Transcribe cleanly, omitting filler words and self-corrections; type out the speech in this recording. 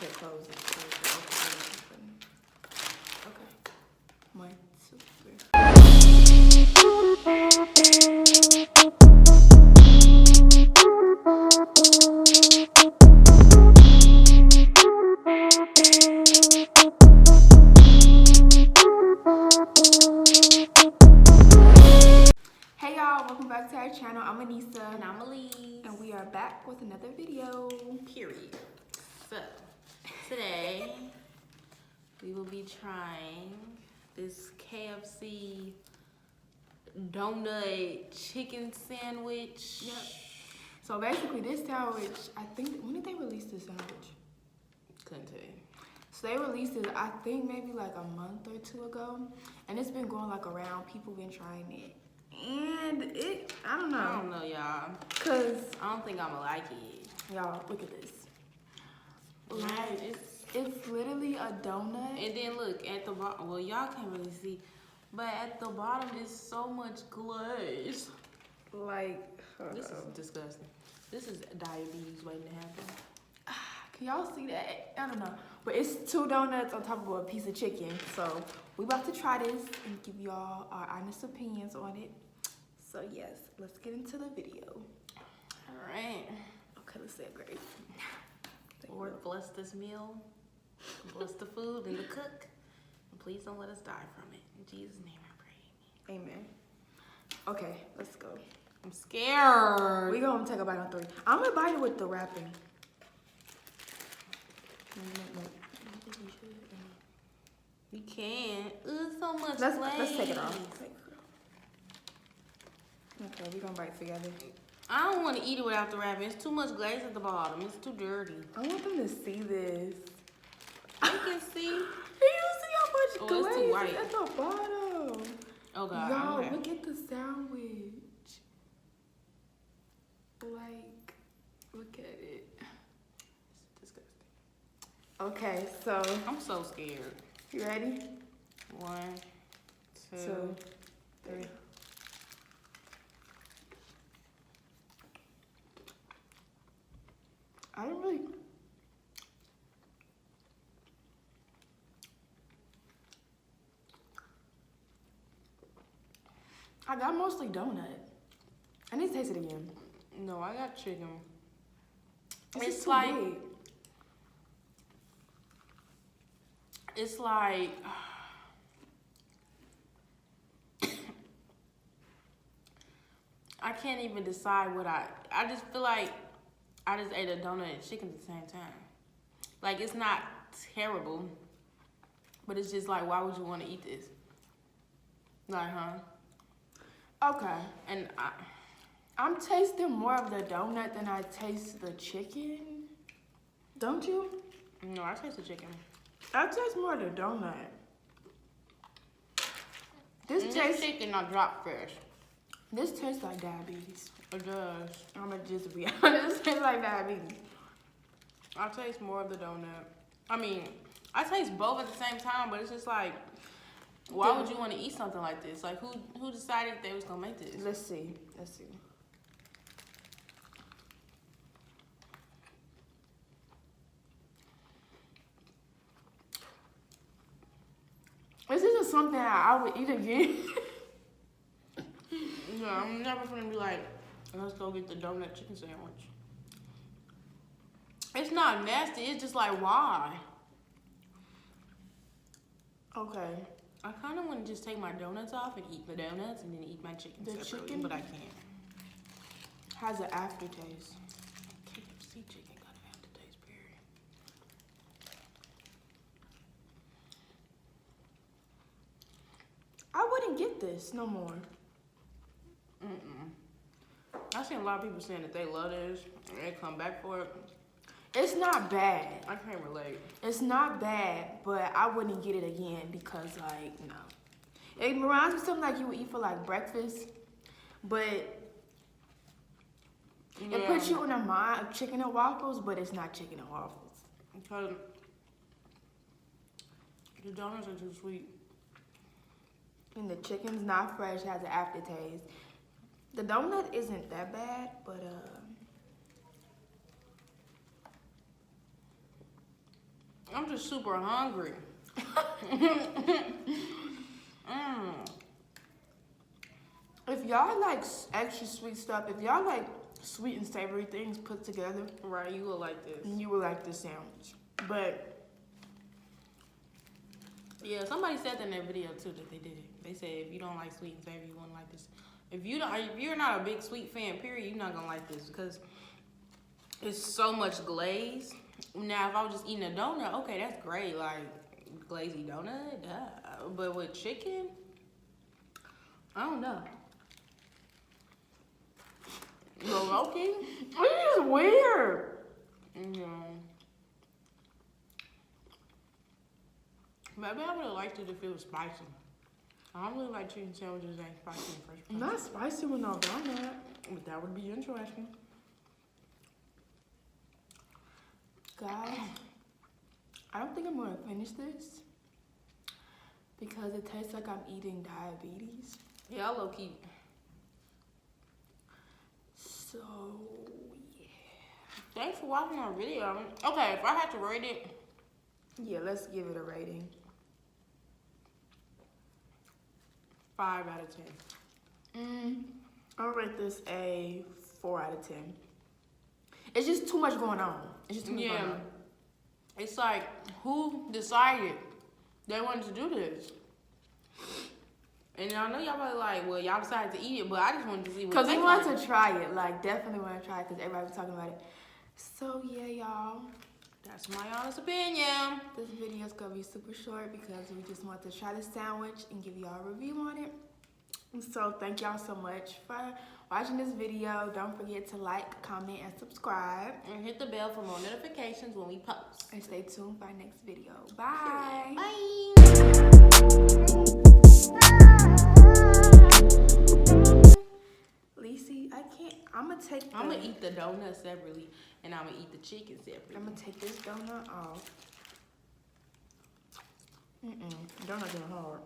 said close it. Okay. 1, 2, 3. Hey y'all, welcome back to our channel. I'm Anisa. And I'm Alyse. And we are back with another video. Period. So, today we will be trying this KFC donut chicken sandwich. Yep. So basically this sandwich, I think, when did they release this sandwich? Couldn't tell you. So they released it, I think maybe like a month or two ago. And it's been going like around, people been trying it. And I don't know, y'all. Cause I don't think I'ma like it. y'all, look at this. Like, It's literally a donut. and then look at the bottom. Well, y'all can't really see, but at the bottom is so much glaze. Like, This is disgusting. This is diabetes waiting to happen. can y'all see that? I don't know. But it's 2 donuts on top of a piece of chicken. So we about to try this and give y'all our honest opinions on it. So yes, let's get into the video. All right. Okay, let's say it great. Lord bless this meal, bless the food and the cook, and please don't let us die from it. In Jesus' name I pray. Amen. Okay, let's go. I'm scared. We gonna take a bite on 3. I'm gonna bite it with the wrapping. You can't. Ooh, so much Let's glaze. take it off. Okay, we gonna bite together. I don't want to eat it without the wrapping. It's too much glaze at the bottom. It's too dirty. I want them to see this. You can see. Do you see how much Oh, it's too glaze white. is at the bottom? Oh God. Y'all, okay. look at the sandwich. Like, look at it. It's disgusting. Okay, so I'm so scared. you ready? 1, 2, 2, 3. I didn't really. I got mostly donut. I need to taste it again. No, I got chicken. It's too like big. it's like I can't even decide what I just feel like I just ate a donut and chicken at the same time. Like, it's not terrible, but it's just like, why would you want to eat this? Like, huh? Okay. And I'm tasting more of the donut than I taste the chicken. Don't you? no, I taste the chicken. I taste more of the donut. This And tastes. this chicken not drop fresh. This tastes like diabetes. It does. I'm gonna just be honest. It tastes like diabetes. I taste more of the donut. I mean, I taste both at the same time, but it's just like, why would you want to eat something like this? Like, who decided they was gonna make this? Let's see. Let's see. This isn't something I would eat again. No, I'm never gonna be like, let's go get the donut chicken sandwich. It's not nasty. It's just like, why? Okay. I kind of want to just take my donuts off and eat the donuts and then eat my chicken The separately, chicken? but I can't. Has an aftertaste. KFC chicken got an aftertaste, period. I wouldn't get this no more. I've seen a lot of people saying that they love this and they come back for it. It's not bad. I can't relate. It's not bad, but I wouldn't get it again because, like, no. It reminds me of something like you would eat for, like, breakfast, but it puts you in the mind of chicken and waffles, but it's not chicken and waffles. Because the donuts are too sweet. And the chicken's not fresh, has an aftertaste. The donut isn't that bad, but just super hungry. If y'all like extra sweet stuff, if y'all like sweet and savory things put together, Right, you will like this. you will like this sandwich. But Yeah, somebody said that in their video too that they did it. They said if you don't like sweet and savory, you won't like this. If you're not a big sweet fan, period, you're not gonna like this because it's so much glaze. Now, if I was just eating a donut, okay, that's great, like glazy donut, duh. But with chicken, I don't know. Loki? it's just weird. Yeah. Maybe I would have liked it if it was spicy. I don't really like chicken sandwiches that ain't spicy in the first place. Not spicy with no donut. But that would be interesting. Guys, I don't think I'm gonna finish this because it tastes like I'm eating diabetes. Yeah, low key. So, yeah. Thanks for watching our video. Okay, if I had to rate it, Yeah, let's give it a rating. 5 out of 10. I'll rate this a 4 out of 10. It's just too much going on. It's just too much going on. It's like, who decided they wanted to do this? And I know y'all probably like, well, y'all decided to eat it, but I just wanted to see what Because it we tastes want like. to try it. Like, definitely want to try it because everybody was talking about it. So, yeah, y'all. That's my honest opinion. This video is going to be super short because we just want to try the sandwich and give y'all a review on it. And so, thank y'all so much for watching this video. Don't forget to like, comment, and subscribe. And hit the bell for more notifications when we post. And stay tuned for our next video. Bye. Lacey, I can't. I'm going to eat the donut separately, and I'm gonna eat the chicken separately. I'm going to take this donut off. Donut getting hard.